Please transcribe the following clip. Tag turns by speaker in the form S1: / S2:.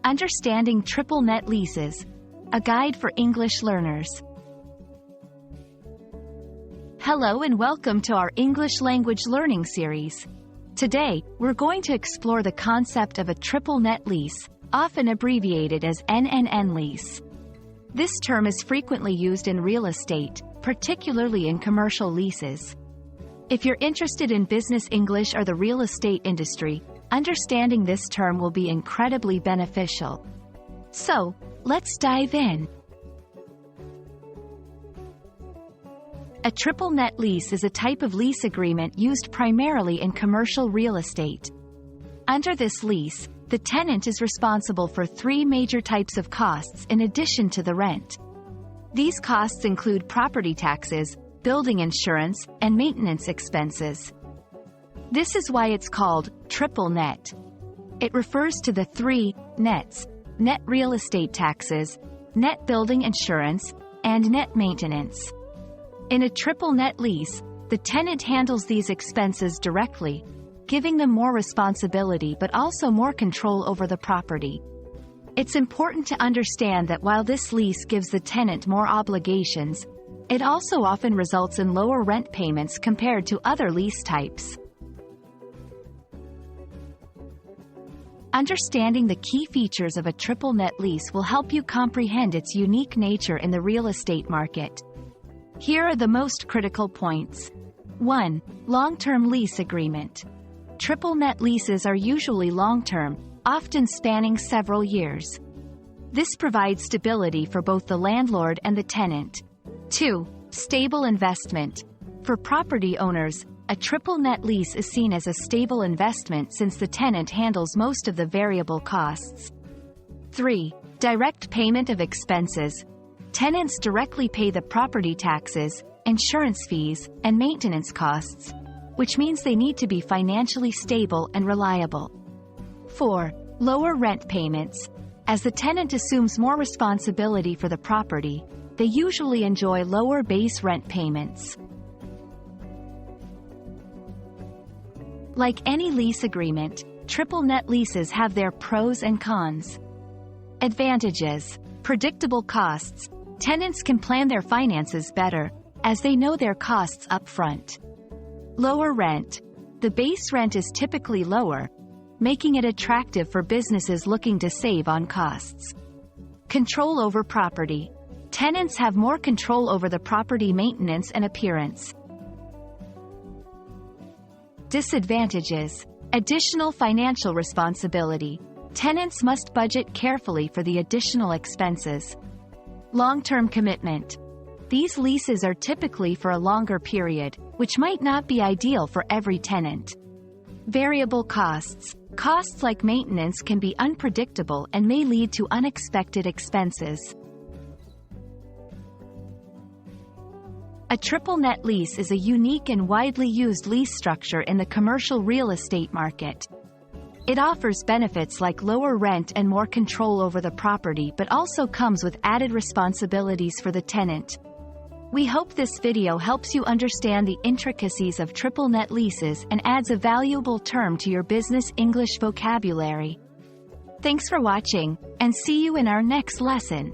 S1: Understanding Triple Net Leases, a guide for English learners. Hello and welcome to our English language learning series. Today, we're going to explore the concept of a triple net lease, often abbreviated as NNN lease. This term is frequently used in real estate, particularly in commercial leases. If you're interested in business English or the real estate industry, understanding this term will be incredibly beneficial. So, let's dive in. A triple net lease is a type of lease agreement used primarily in commercial real estate. Under this lease, the tenant is responsible for three major types of costs in addition to the rent. These costs include property taxes, building insurance, and maintenance expenses. This is why it's called triple net. It refers to the three nets: net real estate taxes, net building insurance, and net maintenance. In a triple net lease, the tenant handles these expenses directly, giving them more responsibility but also more control over the property. It's important to understand that while this lease gives the tenant more obligations, it also often results in lower rent payments compared to other lease types. Understanding the key features of a triple net lease will help you comprehend its unique nature in the real estate market. Here are the most critical points. 1. Long-term lease agreement. Triple net leases are usually long-term, often spanning several years. This provides stability for both the landlord and the tenant. 2. Stable investment. For property owners, a triple net lease is seen as a stable investment since the tenant handles most of the variable costs. 3. Direct payment of expenses. Tenants directly pay the property taxes, insurance fees, and maintenance costs, which means they need to be financially stable and reliable. 4. Lower rent payments. As the tenant assumes more responsibility for the property, they usually enjoy lower base rent payments. Like any lease agreement, triple net leases have their pros and cons. Advantages: predictable costs. Tenants can plan their finances better, as they know their costs up front. Lower rent. The base rent is typically lower, making it attractive for businesses looking to save on costs. Control over property. Tenants have more control over the property maintenance and appearance. Disadvantages: additional financial responsibility. Tenants must budget carefully for the additional expenses. Long-term commitment. These leases are typically for a longer period, which might not be ideal for every tenant. Variable costs. Costs like maintenance can be unpredictable and may lead to unexpected expenses. A triple net lease is a unique and widely used lease structure in the commercial real estate market. It offers benefits like lower rent and more control over the property, but also comes with added responsibilities for the tenant. We hope this video helps you understand the intricacies of triple net leases and adds a valuable term to your business English vocabulary. Thanks for watching, and see you in our next lesson.